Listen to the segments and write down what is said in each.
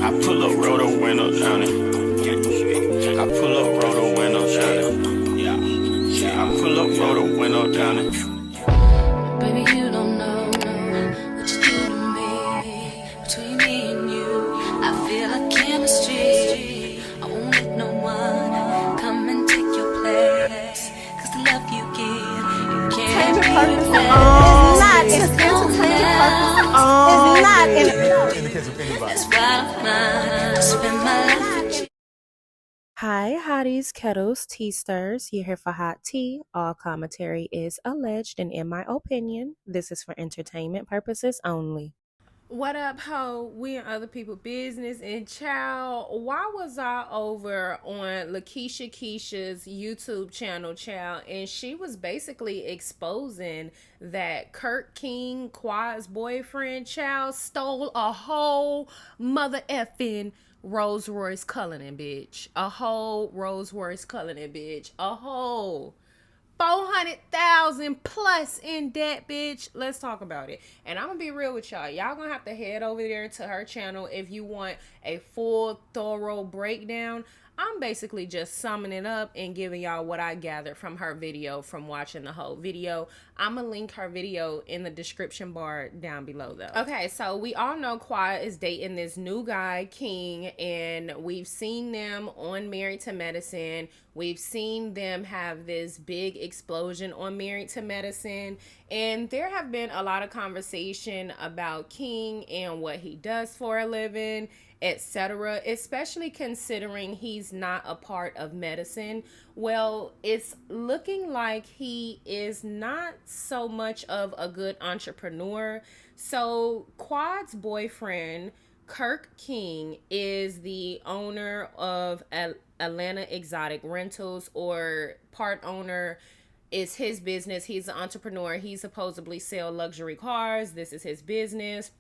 I pull up, roll the window down it. I pull up, roll the window down it. I pull up, roll the window down it. Baby, you don't know what you do to me. Between me and you, I feel like chemistry. I won't let no one come and take your place. Cause the love you give, you can't be replaced. It's not in the case of anybody. That's why I spend my life with you. Hi, hotties, kettles, tea stirs. You're here for hot tea. All commentary is alleged, and in my opinion, this is for entertainment purposes only. What up, ho? We in other people's business. And child, why was I over on Lakeisha Keisha's YouTube channel, child? And she was basically exposing that Kirk King, Quad's boyfriend, child, stole a whole mother effing Rolls Royce Cullinan, bitch. A whole Rolls Royce Cullinan, bitch. A whole 400,000 plus in debt, bitch. Let's talk about it. And I'm gonna be real with y'all. Y'all gonna have to head over there to her channel if you want a full, thorough breakdown. I'm basically just summing it up and giving y'all what I gathered from her video from watching the whole video. I'm gonna link her video in the description bar down below though. Okay, so we all know Quad is dating this new guy, King, and we've seen them on Married to Medicine. We've seen them have this big explosion on Married to Medicine, and there have been a lot of conversation about King and what he does for a living, etc., especially considering he's not a part of medicine. Well, it's looking like he is not so much of a good entrepreneur. So Quad's boyfriend, Kirk King, is the owner of Atlanta Exotic Rentals, or part owner. Is his business. He's an entrepreneur. He supposedly sells luxury cars. This is his business,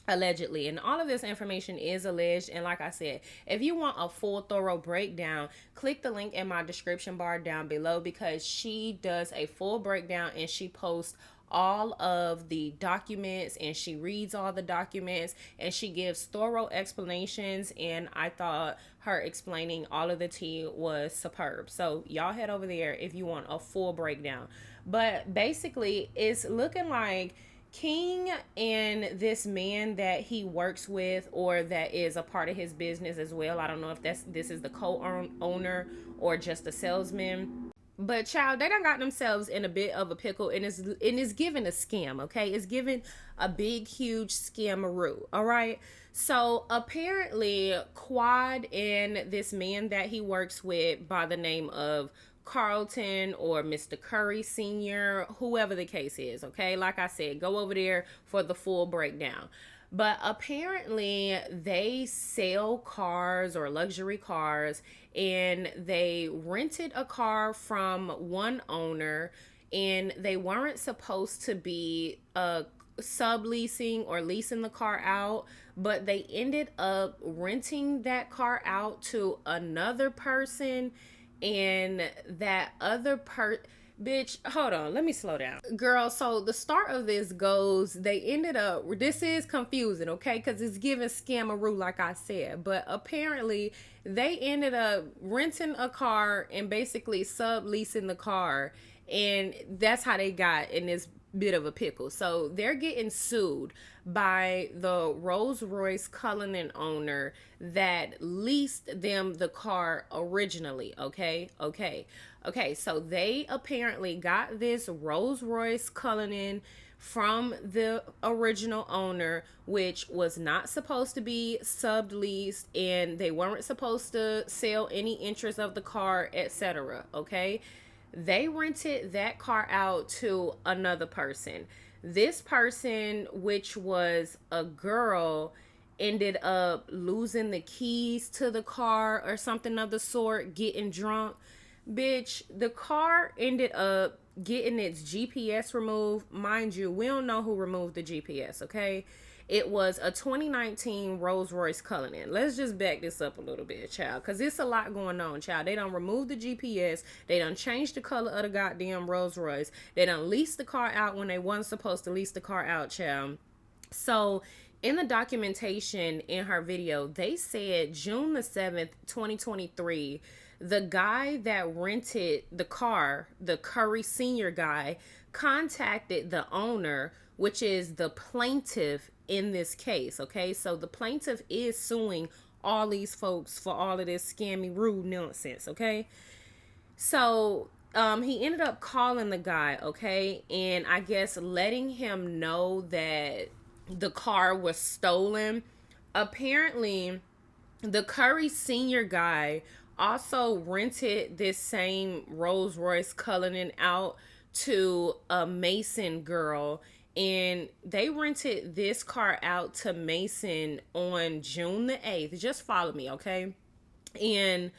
allegedly, and all of this information is alleged. And like I said, if you want a full, thorough breakdown, click the link in my description bar down below, because she does a full breakdown and she posts all of the documents and she reads all the documents and she gives thorough explanations. And I thought her explaining all of the tea was superb. So y'all head over there if you want a full breakdown. This basically, it's looking like King and this man that he works with, or that is a part of his business as well. I don't know if this is the co-owner or just a salesman. But child, they done got themselves in a bit of a pickle, and it's giving a scam, okay? It's giving a big, huge scammeroo, all right? So apparently, Quad and this man that he works with by the name of Carlton or Mr. Curry Sr., whoever the case is, okay? Like I said, go over there for the full breakdown. But apparently they sell cars or luxury cars, and they rented a car from one owner, and they weren't supposed to be subleasing or leasing the car out, but they ended up renting that car out to another person. And that other bitch, hold on, let me slow down, girl. So the start of this goes, they ended up, this is confusing, okay, because it's giving scammeroo, like I said. But apparently they ended up renting a car and basically subleasing the car, and that's how they got in this bit of a pickle. So they're getting sued by the Rolls Royce Cullinan owner that leased them the car originally. Okay, so they apparently got this Rolls Royce Cullinan from the original owner, which was not supposed to be subleased, and they weren't supposed to sell any interest of the car, etc. Okay, they rented that car out to another person. This person, which was a girl, ended up losing the keys to the car or something of the sort, getting drunk. Bitch, the car ended up getting its GPS removed. Mind you, we don't know who removed the GPS, okay? It was a 2019 Rolls Royce Cullinan. Let's just back this up a little bit, child, because it's a lot going on, child. They done removed the GPS. They done changed the color of the goddamn Rolls Royce. They done leased the car out when they wasn't supposed to lease the car out, child. So in the documentation in her video, they said June the 7th, 2023, the guy that rented the car, the Curry Sr. guy, contacted the owner, which is the plaintiff in this case, okay? So the plaintiff is suing all these folks for all of this scammy, rude nonsense, okay? So he ended up calling the guy, okay? And I guess letting him know that the car was stolen. Apparently, the Curry Sr. guy also rented this same Rolls Royce Cullinan out to a Mason girl, and they rented this car out to Mason on June the 8th. Just follow me, okay? And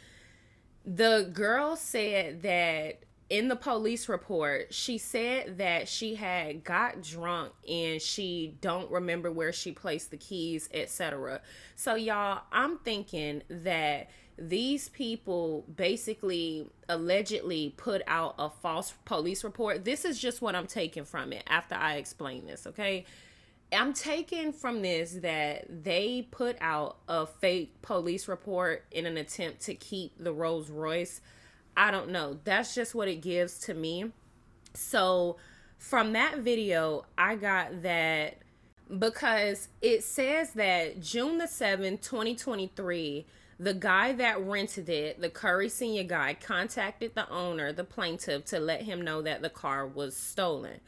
the girl said that in the police report, she said that she had got drunk and she don't remember where she placed the keys, etc. So y'all, I'm thinking that these people basically allegedly put out a false police report. This is just what I'm taking from it after I explain this, okay? I'm taking from this that they put out a fake police report in an attempt to keep the Rolls Royce. I don't know. That's just what it gives to me. So from that video, I got that because it says that June the 7th, 2023, the guy that rented it, the Curry Sr. guy, contacted the owner, the plaintiff, to let him know that the car was stolen.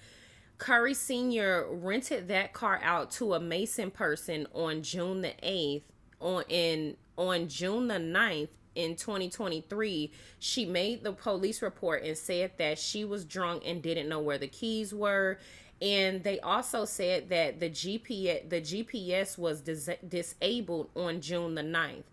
Curry Sr. rented that car out to a Mason person on June the 8th. On June the 9th in 2023, she made the police report and said that she was drunk and didn't know where the keys were. And they also said that the GPS was disabled on June the 9th.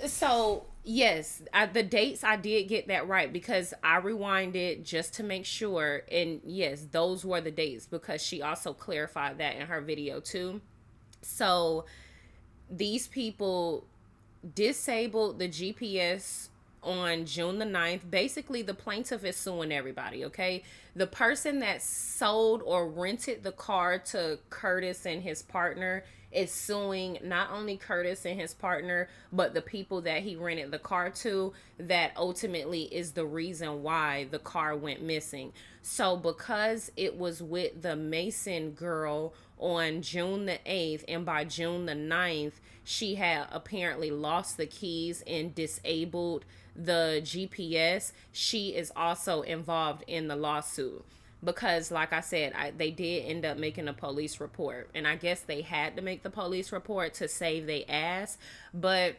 So, yes, the dates, I did get that right because I rewinded just to make sure. And yes, those were the dates because she also clarified that in her video too. So, these people disabled the GPS on June the 9th. Basically, the plaintiff is suing everybody, okay? The person that sold or rented the car to Curtis and his partner is suing not only Curtis and his partner, but the people that he rented the car to, that ultimately is the reason why the car went missing. So because it was with the Mason girl on June the 8th, and by June the 9th, she had apparently lost the keys and disabled the GPS, she is also involved in the lawsuit. Because like I said, they did end up making a police report, and I guess they had to make the police report to save their ass. But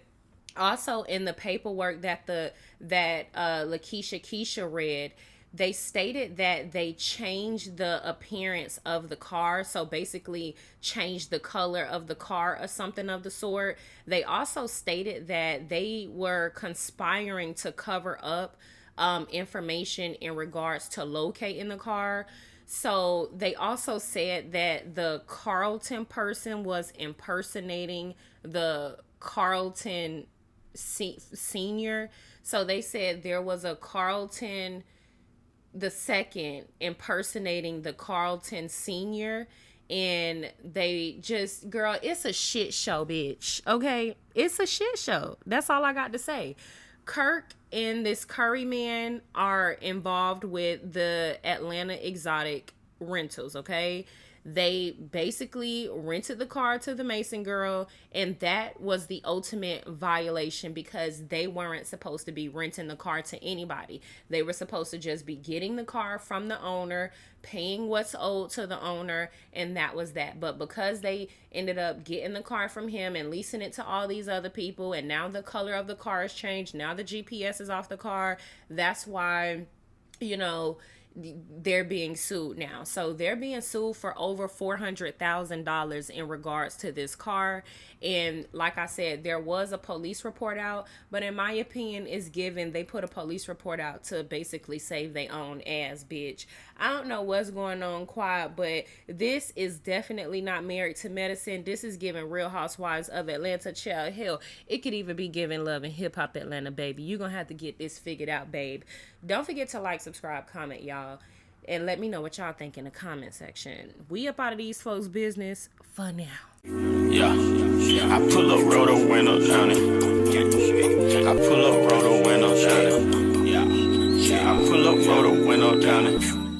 also in the paperwork that Lakeisha Keisha read, they stated that they changed the appearance of the car. So basically changed the color of the car or something of the sort. They also stated that they were conspiring to cover up information in regards to locating the car. So they also said that the Carlton person was impersonating the Carlton Senior. So they said there was a Carlton the second impersonating the Carlton Senior, and they just, girl, it's a shit show, bitch. Okay, it's a shit show. That's all I got to say. Kirk and this Curry man are involved with the Atlanta Exotic Rentals, okay? They basically rented the car to the Mason girl, and that was the ultimate violation because they weren't supposed to be renting the car to anybody. They were supposed to just be getting the car from the owner, paying what's owed to the owner, and that was that. But because they ended up getting the car from him and leasing it to all these other people, and now the color of the car has changed, now the GPS is off the car, that's why, you know, they're being sued now. So they're being sued for over $400,000 in regards to this car. And like I said, there was a police report out, but in my opinion, it's given they put a police report out to basically save their own ass, bitch. I don't know what's going on, Quiet, but this is definitely not Married to Medicine. This is giving Real Housewives of Atlanta. Child, hell, it could even be giving Love and Hip Hop Atlanta, baby. You're gonna have to get this figured out, babe. Don't forget to like, subscribe, comment, y'all. And let me know what y'all think in the comment section. We up out of these folks' business for now. Yeah, I pull up, roll the window down it. I pull up, roll the window down it. Yeah, I pull up, roll the window down it.